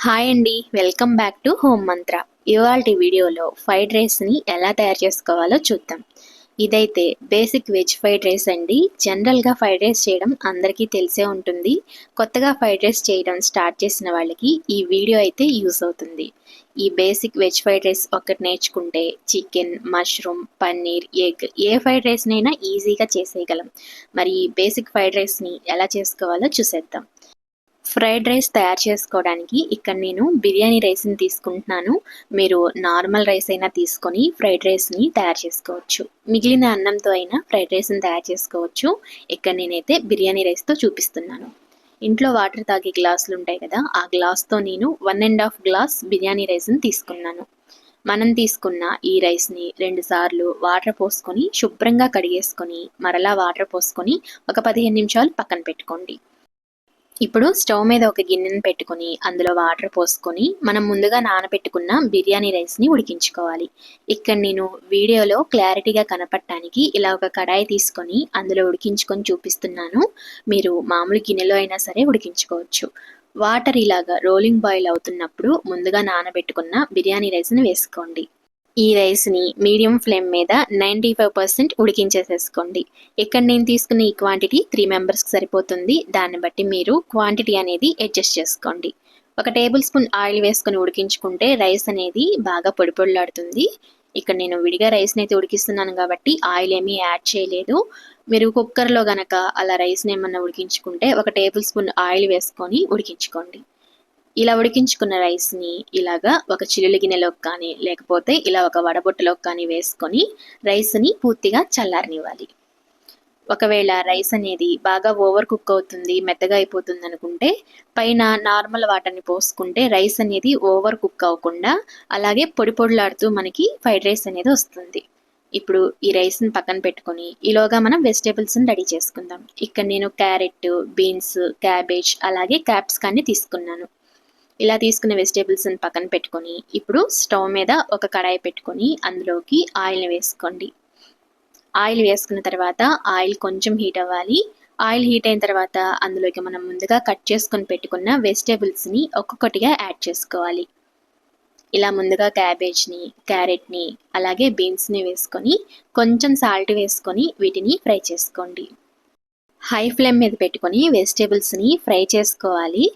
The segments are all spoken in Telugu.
హాయ్ అండి, వెల్కమ్ బ్యాక్ టు హోమ్ మంత్ర. ఇవాల్టి వీడియోలో ఫ్రైడ్ రైస్ని ఎలా తయారు చేసుకోవాలో చూద్దాం. ఇదైతే బేసిక్ వెజ్ ఫ్రైడ్ రైస్ అండి. జనరల్గా ఫ్రైడ్ రైస్ చేయడం అందరికీ తెలిసే ఉంటుంది. కొత్తగా ఫ్రైడ్ రైస్ చేయడం స్టార్ట్ చేసిన వాళ్ళకి ఈ వీడియో అయితే యూస్ అవుతుంది. ఈ బేసిక్ వెజ్ ఫ్రైడ్ రైస్ ఒక్కటి నేర్చుకుంటే చికెన్, మష్రూమ్, పన్నీర్, ఎగ్ ఏ ఫ్రైడ్ రైస్నైనా ఈజీగా చేసేయగలం. మరి ఈ బేసిక్ ఫ్రైడ్ రైస్ని ఎలా చేసుకోవాలో చూసేద్దాం. ఫ్రైడ్ రైస్ తయారు చేసుకోవడానికి ఇక్కడ నేను బిర్యానీ రైస్ని తీసుకుంటున్నాను. మీరు నార్మల్ రైస్ అయినా తీసుకొని ఫ్రైడ్ రైస్ని తయారు చేసుకోవచ్చు. మిగిలిన అన్నంతో అయినా ఫ్రైడ్ రైస్ని తయారు చేసుకోవచ్చు. ఇక్కడ నేనైతే బిర్యానీ రైస్తో చూపిస్తున్నాను. ఇంట్లో వాటర్ తాగే గ్లాసులు ఉంటాయి కదా, ఆ గ్లాస్తో నేను 1.5 గ్లాస్ బిర్యానీ రైస్ని తీసుకున్నాను. మనం తీసుకున్న ఈ రైస్ని 2 సార్లు వాటర్ పోసుకొని శుభ్రంగా కడిగేసుకొని మరలా వాటర్ పోసుకొని ఒక 15 నిమిషాలు పక్కన పెట్టుకోండి. ఇప్పుడు స్టవ్ మీద ఒక గిన్నెను పెట్టుకొని అందులో వాటర్ పోసుకొని మనం ముందుగా నానబెట్టుకున్న బిర్యానీ రైస్ని ఉడికించుకోవాలి. ఇక్కడ నేను వీడియోలో క్లారిటీగా కనపడటానికి ఇలా ఒక కడాయి తీసుకొని అందులో ఉడికించుకొని చూపిస్తున్నాను. మీరు మామూలు గిన్నెలో అయినా సరే ఉడికించుకోవచ్చు. వాటర్ ఇలాగా రోలింగ్ బాయిల్ అవుతున్నప్పుడు ముందుగా నానబెట్టుకున్న బిర్యానీ రైస్ని వేసుకోండి. ఈ రైస్ని మీడియం ఫ్లేమ్ మీద 95% ఉడికించేసేసుకోండి. ఇక్కడ నేను తీసుకున్న ఈ క్వాంటిటీ 3 మెంబర్స్కి సరిపోతుంది. దాన్ని బట్టి మీరు క్వాంటిటీ అనేది అడ్జస్ట్ చేసుకోండి. ఒక టేబుల్ స్పూన్ ఆయిల్ వేసుకొని ఉడికించుకుంటే రైస్ అనేది బాగా పొడి పొడిలాడుతుంది. ఇక్కడ నేను విడిగా రైస్ని అయితే ఉడికిస్తున్నాను కాబట్టి ఆయిల్ ఏమీ యాడ్ చేయలేదు. మీరు కుక్కర్లో గనక అలా రైస్ని ఏమన్నా ఉడికించుకుంటే ఒక టేబుల్ స్పూన్ ఆయిల్ వేసుకొని ఉడికించుకోండి. ఇలా ఉడికించుకున్న రైస్ని ఇలాగా ఒక చిల్లులు గిన్నెలోకి కానీ లేకపోతే ఇలా ఒక వడబొట్టలోకి కానీ వేసుకొని రైస్ని పూర్తిగా చల్లారనివ్వాలి. ఒకవేళ రైస్ అనేది బాగా ఓవర్ కుక్ అవుతుంది, మెత్తగా అయిపోతుంది అనుకుంటే పైన నార్మల్ వాటర్ని పోసుకుంటే రైస్ అనేది ఓవర్ కుక్ అవ్వకుండా అలాగే పొడి పొడిలాడుతూ మనకి ఫ్రైడ్ రైస్ అనేది వస్తుంది. ఇప్పుడు ఈ రైస్ని పక్కన పెట్టుకొని ఈలోగా మనం వెజిటేబుల్స్ని రెడీ చేసుకుందాం. ఇక్కడ నేను క్యారెట్, బీన్స్, క్యాబేజ్ అలాగే క్యాప్సికాన్ని తీసుకున్నాను. ఇలా తీసుకున్న వెజిటేబుల్స్ని పక్కన పెట్టుకొని ఇప్పుడు స్టవ్ మీద ఒక కడాయి పెట్టుకొని అందులోకి ఆయిల్ని వేసుకోండి. ఆయిల్ వేసుకున్న తర్వాత ఆయిల్ కొంచెం హీట్ అవ్వాలి. ఆయిల్ హీట్ అయిన తర్వాత అందులోకి మనం ముందుగా కట్ చేసుకొని పెట్టుకున్న వెజిటేబుల్స్ని ఒక్కొక్కటిగా యాడ్ చేసుకోవాలి. ఇలా ముందుగా క్యాబేజ్ని, క్యారెట్ని అలాగే బీన్స్ని వేసుకొని కొంచెం సాల్ట్ వేసుకొని వీటిని ఫ్రై చేసుకోండి. హై ఫ్లేమ్ మీద పెట్టుకొని వెజిటేబుల్స్ని ఫ్రై చేసుకోవాలి.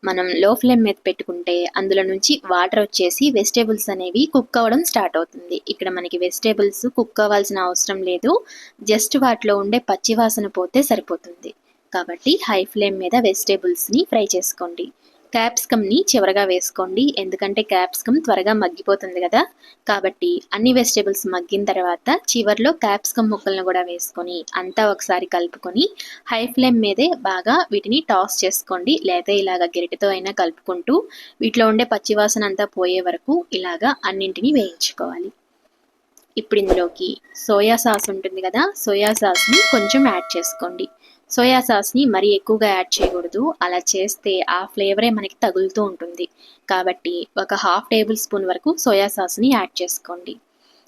మనం లో ఫ్లేమ్ మీద పెట్టుకుంటే అందులో నుంచి వాటర్ వచ్చేసి వెజిటేబుల్స్ అనేవి కుక్ అవ్వడం స్టార్ట్ అవుతుంది. ఇక్కడ మనకి వెజిటేబుల్స్ కుక్ అవ్వాల్సిన అవసరం లేదు, జస్ట్ వాటిలో ఉండే పచ్చివాసన పోతే సరిపోతుంది. కాబట్టి హై ఫ్లేమ్ మీద వెజిటేబుల్స్ని ఫ్రై చేసుకోండి. క్యాప్సికమ్ని చివరగా వేసుకోండి, ఎందుకంటే క్యాప్సికమ్ త్వరగా మగ్గిపోతుంది కదా. కాబట్టి అన్ని వెజిటేబుల్స్ మగ్గిన తర్వాత చివరిలో క్యాప్సికమ్ ముక్కలను కూడా వేసుకొని అంతా ఒకసారి కలుపుకొని హై ఫ్లేమ్ మీదే బాగా వీటిని టాస్ చేసుకోండి, లేదా ఇలాగ గరిటెతో అయినా కలుపుకుంటూ వీటిలో ఉండే పచ్చివాసన అంతా పోయే వరకు ఇలాగా అన్నింటినీ వేయించుకోవాలి. ఇప్పుడు ఇందులోకి సోయా సాస్ ఉంటుంది కదా, సోయా సాస్ని కొంచెం యాడ్ చేసుకోండి. సోయా సాస్ని మరీ ఎక్కువగా యాడ్ చేయకూడదు, అలా చేస్తే ఆ ఫ్లేవరే మనకి తగులుతూ ఉంటుంది. కాబట్టి ఒక హాఫ్ టేబుల్ స్పూన్ వరకు సోయా సాస్ని యాడ్ చేసుకోండి.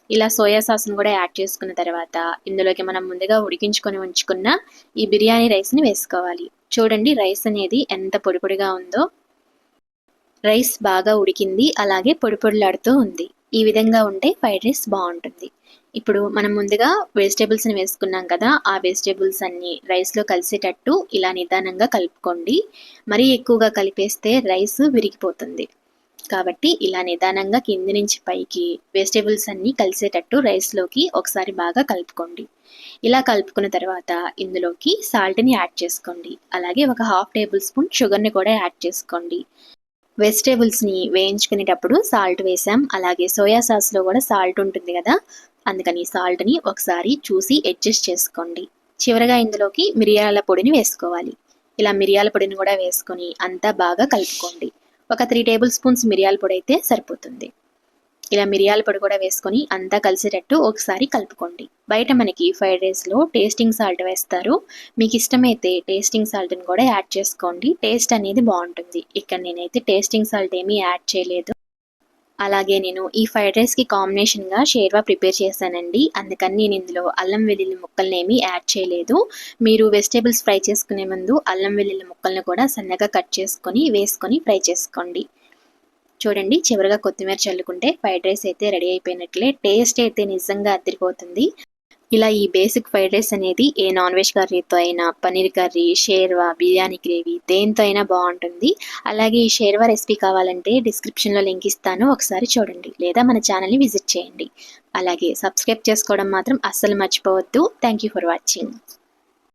ఇలా సోయా సాస్ని కూడా యాడ్ చేసుకున్న తర్వాత ఇందులోకి మనం ముందుగా ఉడికించుకొని ఉంచుకున్న ఈ బిర్యానీ రైస్ని వేసుకోవాలి. చూడండి రైస్ అనేది ఎంత పొడి పొడిగా ఉందో. రైస్ బాగా ఉడికింది, అలాగే పొడి పొడిలాడుతూ ఉంది. ఈ విధంగా ఉంటే ఫ్రైడ్ రైస్ బాగుంటుంది. ఇప్పుడు మనం ముందుగా వెజిటేబుల్స్ని వేసుకున్నాం కదా, ఆ వెజిటేబుల్స్ అన్నీ రైస్లో కలిసేటట్టు ఇలా నిదానంగా కలుపుకోండి. మరీ ఎక్కువగా కలిపేస్తే రైస్ విరిగిపోతుంది. కాబట్టి ఇలా నిదానంగా కింది నుంచి పైకి వెజిటేబుల్స్ అన్నీ కలిసేటట్టు రైస్లోకి ఒకసారి బాగా కలుపుకోండి. ఇలా కలుపుకున్న తర్వాత ఇందులోకి సాల్ట్ని యాడ్ చేసుకోండి. అలాగే ఒక హాఫ్ టేబుల్ స్పూన్ షుగర్ని కూడా యాడ్ చేసుకోండి. వెజిటేబుల్స్ని వేయించుకునేటప్పుడు సాల్ట్ వేసాం, అలాగే సోయా సాస్లో కూడా సాల్ట్ ఉంటుంది కదా, అందుకని సాల్ట్ని ఒకసారి చూసి అడ్జస్ట్ చేసుకోండి. చివరగా ఇందులోకి మిరియాల పొడిని వేసుకోవాలి. ఇలా మిరియాల పొడిని కూడా వేసుకొని అంతా బాగా కలుపుకోండి. ఒక 3 టేబుల్ స్పూన్స్ మిరియాల పొడి అయితే సరిపోతుంది. ఇలా మిరియాల పొడి కూడా వేసుకొని అంతా కలిసేటట్టు ఒకసారి కలుపుకోండి. బయట మనకి ఫ్రైడ్ రైస్లో టేస్టింగ్ సాల్ట్ వేస్తారు, మీకు ఇష్టమైతే టేస్టింగ్ సాల్ట్ని కూడా యాడ్ చేసుకోండి, టేస్ట్ అనేది బాగుంటుంది. ఇక్కడ నేనైతే టేస్టింగ్ సాల్ట్ ఏమీ యాడ్ చేయలేదు. అలాగే నేను ఈ ఫ్రైడ్ రైస్కి కాంబినేషన్గా షేర్వా ప్రిపేర్ చేశానండి, అందుకని నేను ఇందులో అల్లం వెల్లుల్లి ముక్కల్ని ఏమీ యాడ్ చేయలేదు. మీరు వెజిటేబుల్స్ ఫ్రై చేసుకునే ముందు అల్లం వెల్లుల్లి ముక్కల్ని కూడా సన్నగా కట్ చేసుకొని వేసుకొని ఫ్రై చేసుకోండి. చూడండి చివరగా కొత్తిమీర చల్లుకుంటే ఫ్రైడ్ రైస్ అయితే రెడీ అయిపోయినట్లే. టేస్ట్ అయితే నిజంగా అదిరిపోతుంది. ఇలా ఈ బేసిక్ ఫ్రైడ్ రైస్ అనేది ఏ నాన్ వెజ్ కర్రీతో అయినా, పన్నీర్ కర్రీ, షేర్వా, బిర్యానీ గ్రేవీ దేనితో అయినా బాగుంటుంది. అలాగే ఈ షేర్వా రెసిపీ కావాలంటే డిస్క్రిప్షన్లో లింక్ ఇస్తాను, ఒకసారి చూడండి. లేదా మన ఛానల్ని విజిట్ చేయండి. అలాగే సబ్స్క్రైబ్ చేసుకోవడం మాత్రం అస్సలు మర్చిపోవద్దు. Thank you for watching.